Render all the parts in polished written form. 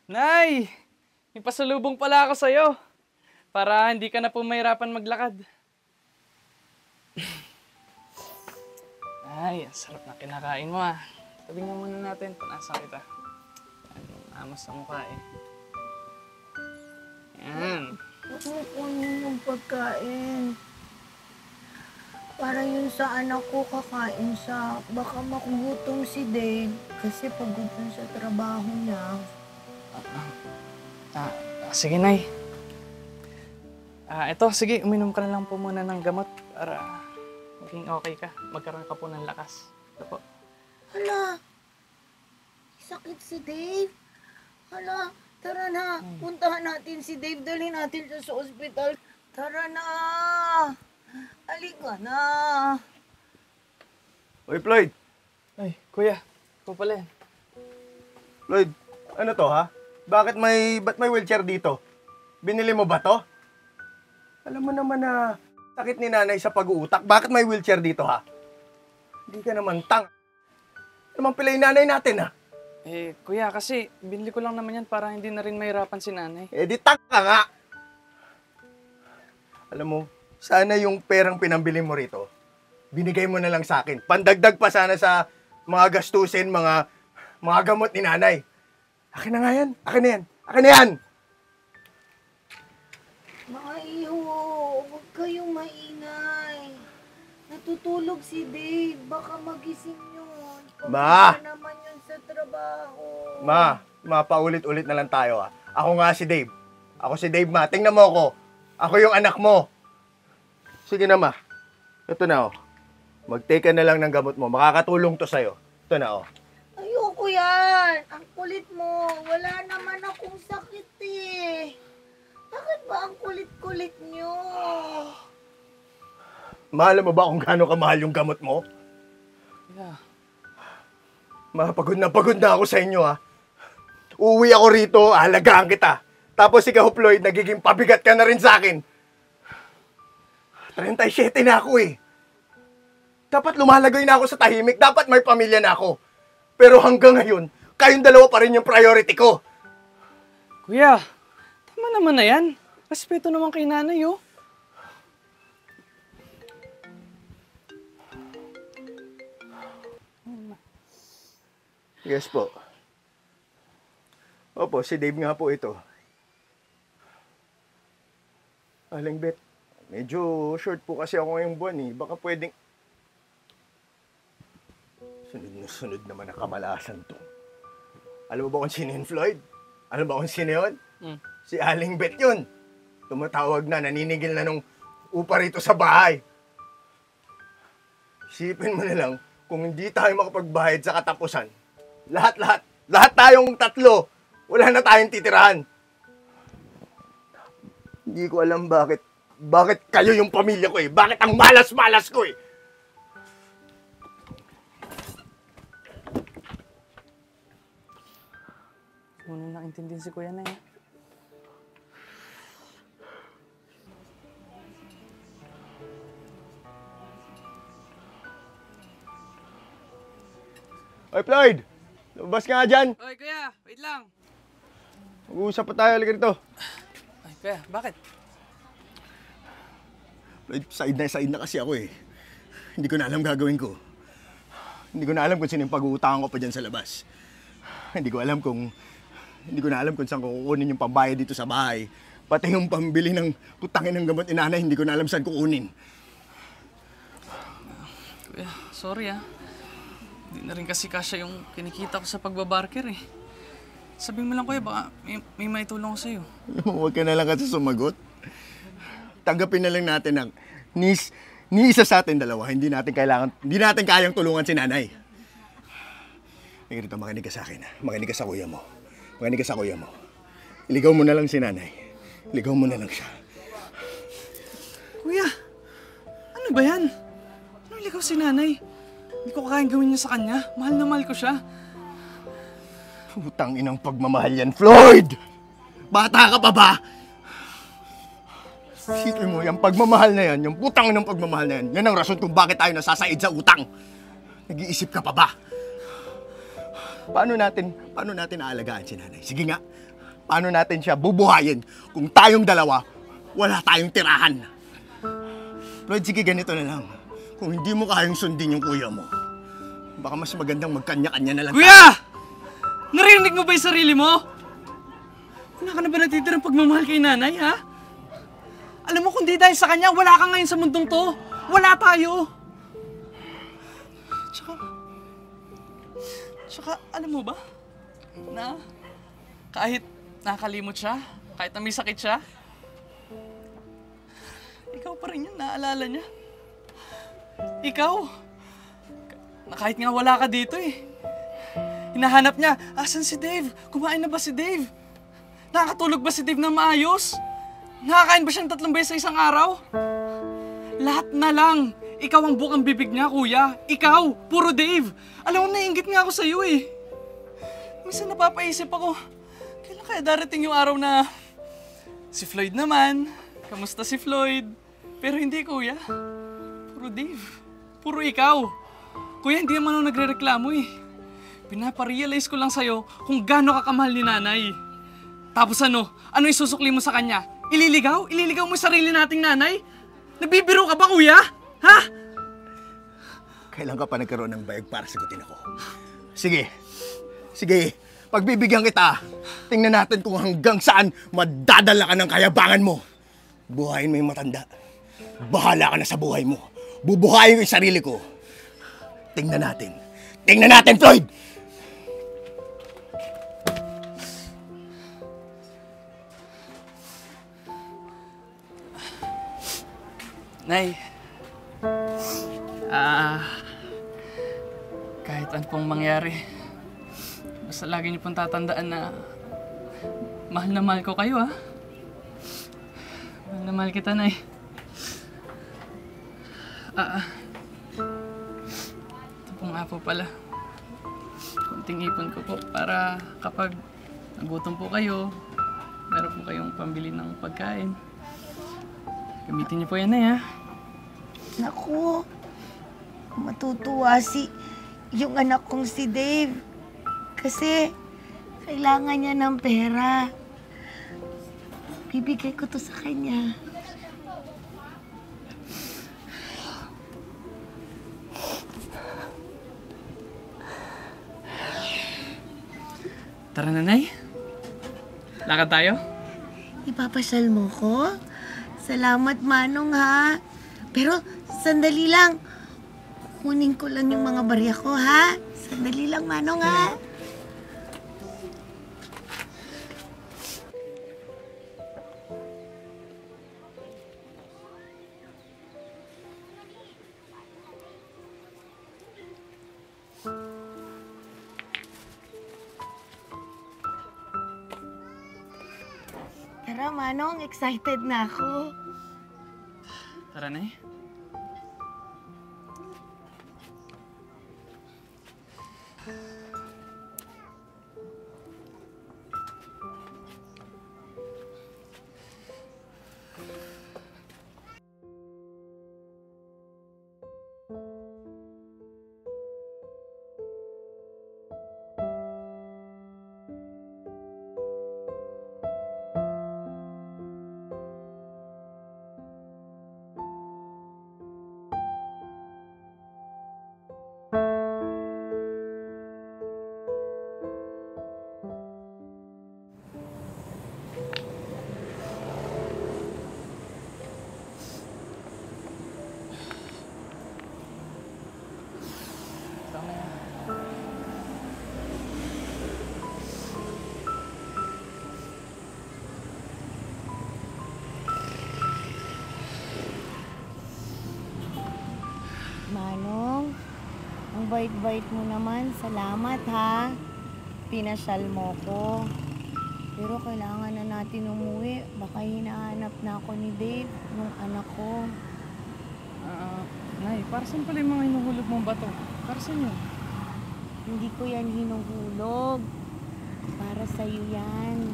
Nay! May pasalubong pala ako sa'yo. Para hindi ka na po mahirapan maglakad. Ay, ang sarap na kinakain mo ah. Tabing muna natin, punasan kita. Anong amos sa mukha eh. Yan. Kukunin yung pagkain. Para yun sa anak ko kakain siya. Baka makugutom si Dave kasi pagod yun sa trabaho niya. Sige, Nay. Eto, sige, uminom ka na lang po muna ng gamot para maging okay ka. Magkaroon ka po ng lakas. Ito po. Hala, sakit si Dave. Hala, tara na. Puntahan natin si Dave. Dalhin natin siya sa ospital. Tara na. Halika na. Oy, Floyd! Ay, kuya. Ikaw pala yan. Floyd, ano to ha? Ba't may wheelchair dito? Binili mo ba to? Alam mo naman na sakit ni nanay sa pag-uutak. Bakit may wheelchair dito ha? Hindi ka naman tang. Naman pala yung nanay natin ha? Kuya, kasi binili ko lang naman yan para hindi na rin mahirapan si nanay. Di tang ka nga! Alam mo, sana yung perang pinambili mo rito, binigay mo na lang sa akin. Pandagdag pa sana sa mga gastusin, mga gamot ni nanay. Akin na nga yan. Akin na yan. Akin na yan! Mga iho, huwag kayong maingay. Natutulog si Dave. Baka magising yun. Ma! Pagod na naman yun sa trabaho. Ma, paulit-ulit na lang tayo ha. Ako nga si Dave. Ako si Dave, ma. Tingnan mo ako. Ako yung anak mo. Sige na, ma. Ito na, oh. Mag-take ka na lang ng gamot mo. Makakatulong to sa'yo. Ito na, oh. Ayoko yan. Ang kulit mo. Wala naman akong sakit eh. Bakit ba ang kulit-kulit nyo? Mahal mo ba kung gaano kamahal yung gamot mo? Yeah. Ma, pagod na ako sa inyo, ha. Uuwi ako rito, alagaan kita. Tapos ikaw, Floyd, nagiging pabigat ka na rin sa akin. 37 na ako eh. Dapat lumalagay na ako sa tahimik. Dapat may pamilya na ako. Pero hanggang ngayon, kayong dalawa pa rin yung priority ko. Kuya, tama naman na yan. Respeto naman kay nanay, oh. Yes po. Opo, si Dave nga po ito. Aling Bet, medyo short po kasi ako ngayong buwan eh. Baka pwedeng... Sunod naman na kamalasan to. Alam mo ba kung sino yun, Floyd? Alam mo ba kung sino yun? Si Aling Bet yun. Tumatawag na, naninigil na nung upa rito sa bahay. Isipin mo na lang, kung hindi tayo makapagbayad sa katapusan, lahat tayong tatlo, wala na tayong titirahan. Hindi ko alam bakit kayo yung pamilya ko eh. Bakit ang malas-malas ko eh. Muna naintindihan si kuya na yan. Oy, Floyd! Lumabas ka nga dyan! Oy, kuya! Wait lang! Mag-uusap pa tayo, halika rito. Ay, kuya, bakit? Floyd, side na kasi ako eh. Hindi ko na alam gagawin ko. Hindi ko na alam kung sino yung pag-uutangan ko pa dyan sa labas. Hindi ko na alam kung saan ko kukunin yung pambayad dito sa bahay. Pati yung pambili ng putangin ng gamot ni nanay, hindi ko na alam saan kukunin. Kuya, sorry ah. Hindi na rin kasi kasya yung kinikita ko sa pagbabarker eh. Sabihin mo lang kuya, baka may maitulong ko sa'yo. Huwag ka na lang kasi sumagot. Tanggapin na lang natin ang ni isa sa atin dalawa. Hindi natin kayang tulungan si nanay. Rito, makinig ka sa akin. Makinig ka sa kuya mo. Iligaw mo na lang si nanay. Ligaw mo na lang siya. Kuya, ano ba yan? Anong ligaw si nanay? Hindi ko kayang gawin niya sa kanya. Mahal na mahal ko siya. Putang inang pagmamahal yan, Floyd! Bata ka pa ba? Isipin mo, yung pagmamahal na yan, yung putang inang pagmamahal na yan, yan ang rason kung bakit tayo nasasaid sa utang. Nag-iisip ka pa ba? Paano natin aalagaan si nanay? Sige nga, paano natin siya bubuhayin kung tayong dalawa, wala tayong tirahan. Floyd, sige, ganito na lang. Kung hindi mo kayang sundin yung kuya mo, baka mas magandang magkanya-kanya na lang. Kuya! Narinig mo ba yung sarili mo? Wala ka na ba natitirang pagmamahal kay nanay, ha? Alam mo, kung di dahil sa kanya, wala ka ngayon sa mundong to. Wala tayo. Tsaka, alam mo ba? Na kahit nakakalimot siya, kahit na may sakit siya, ikaw pa rin yun, naalala niya. Ikaw, na kahit nga wala ka dito eh. Hinahanap niya, asan si Dave? Kumain na ba si Dave? Nakakatulog ba si Dave na maayos? Nakakain ba siyang 3 beses sa isang araw? Lahat na lang. Ikaw ang bukang bibig niya, kuya. Ikaw, puro Dave. Alam mo, naiinggit nga ako sa'yo eh. Minsan napapaisip ako, kailan kaya darating yung araw na si Floyd naman, kamusta si Floyd? Pero hindi, kuya. Puro Dave. Puro ikaw. Kuya, hindi naman ako nagre-reklamo eh. Pinaparealize ko lang sa'yo kung gaano ka kamahal ni nanay. Tapos ano isusukli mo sa kanya? Ililigaw? Ililigaw mo yung sarili nating nanay? Nabibiro ka ba, kuya? Ha? Kailan ka pa nagkaroon ng bayag para sagutin ako? Sige, pagbibigyan kita. Tingnan natin kung hanggang saan madadala ka ng kayabangan mo. Buhayin mo yung matanda. Bahala ka na sa buhay mo. Bubuhayin ko yung sarili ko. Tingnan natin, Floyd! Nay, kahit ano pong mangyari, basta lagi niyo pong tatandaan na mahal na mahal ko kayo, ha? Mahal na mahal kita, Nay. Ito po nga po pala. Kunting ipon ko po para kapag nagutom po kayo, meron po kayong pambili ng pagkain. Gamitin niyo po yan, Nay, ha? Naku, matutuwa yung anak kong si Dave. Kasi kailangan niya ng pera. Bibigay ko to sa kanya. Tara na, Nay. Lakad tayo? Ipapasyal mo ko? Salamat, Manong, ha? Pero, sandali lang. Kunin ko lang yung mga barya ko, ha? Sandali lang, Manong, ha? Tara, Manong. Excited na ako. Tara, Nay. Manong, ang bait-bait mo naman. Salamat, ha? Pinasyal mo ko. Pero kailangan na natin umuwi. Baka hinahanap na ako ni Dave, nung anak ko. Nay, para saan pala yung mga hinuhulog mong bato? Para saan yun? Hindi ko yan hinuhulog. Para sa'yo yan.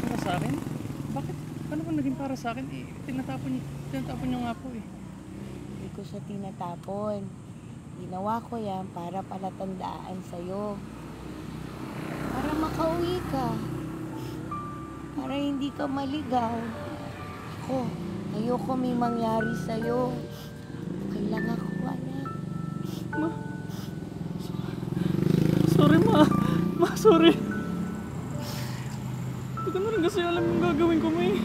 Para sa akin? Bakit? Paano ba naging para sa akin? Tinatapon niyo nga po eh. Hindi ko siya tinatapon. Ginawa ko yan para palatandaan sa'yo. Para makauwi ka. para hindi ka maligaw. Ako, ayoko may mangyari sa'yo. Okay lang ako, anak. Ma. Sorry, Ma. Ma, sorry. Hindi ko na rin kasi alam yung gagawin ko, May.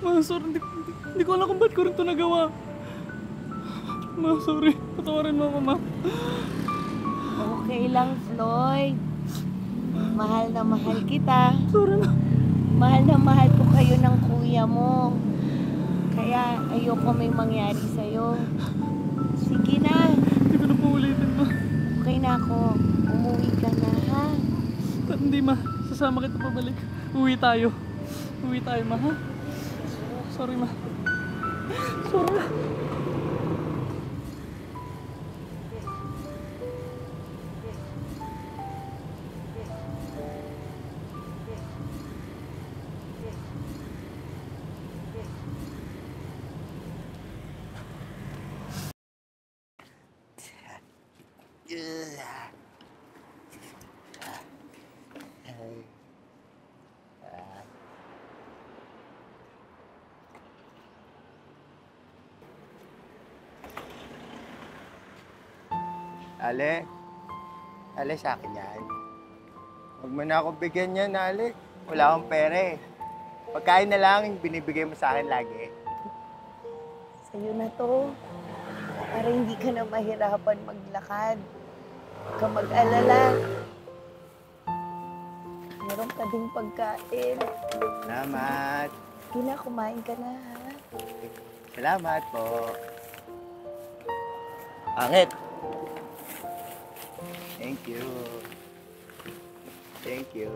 Ma, sorry. Hindi ko alam kung ba't ko rin ito nagawa. Ma, sorry. Patawarin mo ako, Ma. Okay lang, Floyd. Mahal na mahal kita. Sorry, Ma. Mahal na mahal ko kayo ng kuya mo. Kaya ayoko may mangyari sa'yo. Sige na. Hindi ko na po ulitin, Ma. Okay na ako. Umuwi ka na, ha? Hindi, Ma. Sasama kita pabalik. Uwi tayo. Uwi tayo, Ma, ha? Sorry, Ma. Sorry, Ma. Ale, Ale sa akin yan. Huwag mo na akong bigyan yan, Ale. Wala akong pera eh. Pagkain na lang yung binibigay mo sa akin lagi. Sa'yo na to. Para hindi ka na mahirapan maglakad. Huwag ka mag-alala. Meron ka ding pagkain. Salamat. Sige na, kumain ka na, ha? Salamat po. Angit. Thank you. Thank you.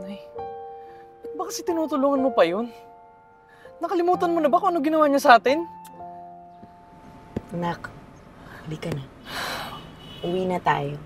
Nay, ba't ba kasi tinutulungan mo pa yun? Nakalimutan mo na ba kung ano ginawa niya sa atin? Anak, halika na. Uwi na tayo.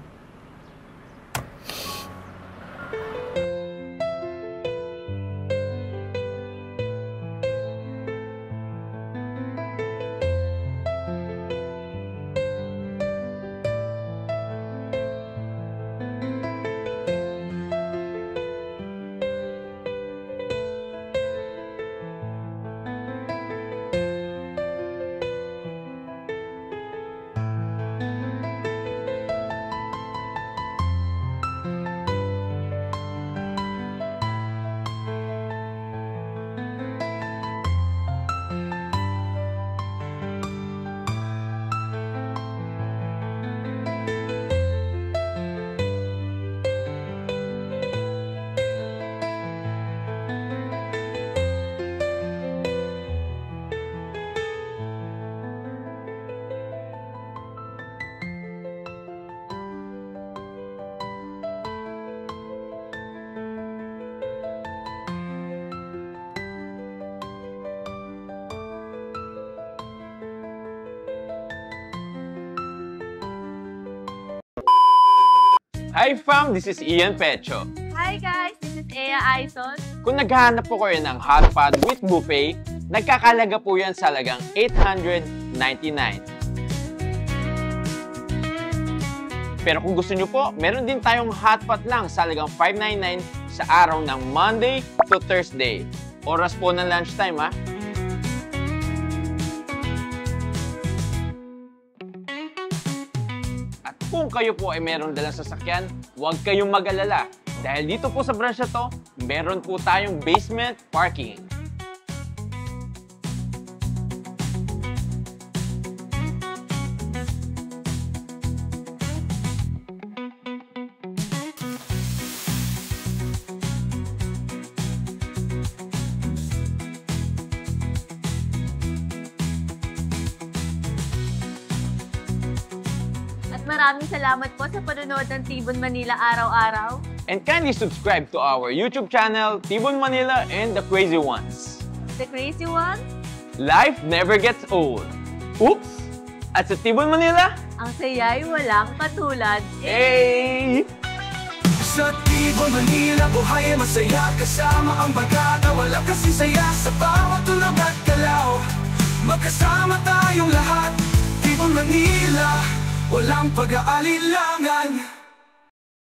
Hi fam, this is Ian Pecho. Hi guys, this is Ea Aizon. Kung naghahanap po kayo ng hot pot with buffet, nagkakalaga po yan sa halagang $899. Pero kung gusto nyo po, meron din tayong hot pot lang sa halagang $599 sa araw ng Monday to Thursday. Oras po ng lunchtime, ha? At kung kayo po ay meron dalang sasakyan, huwag kayong mag-alala. Dahil dito po sa branch na to, meron po tayong basement parking. At maraming salamat po sa panonood ng Tibon Manila araw-araw. And kindly subscribe to our YouTube channel, Tibon Manila and The Crazy Ones. The Crazy Ones, Life never gets old. Oops! At sa Tibon Manila, ang saya'y walang katulad. hey! Sa Tibon, Manila, buhay ay masaya. Kasama ang bagata, wala kasing saya. Sa bawat tulog at galaw, magkasama tayong lahat. Tibon, Manila, walang pag-aalilangan.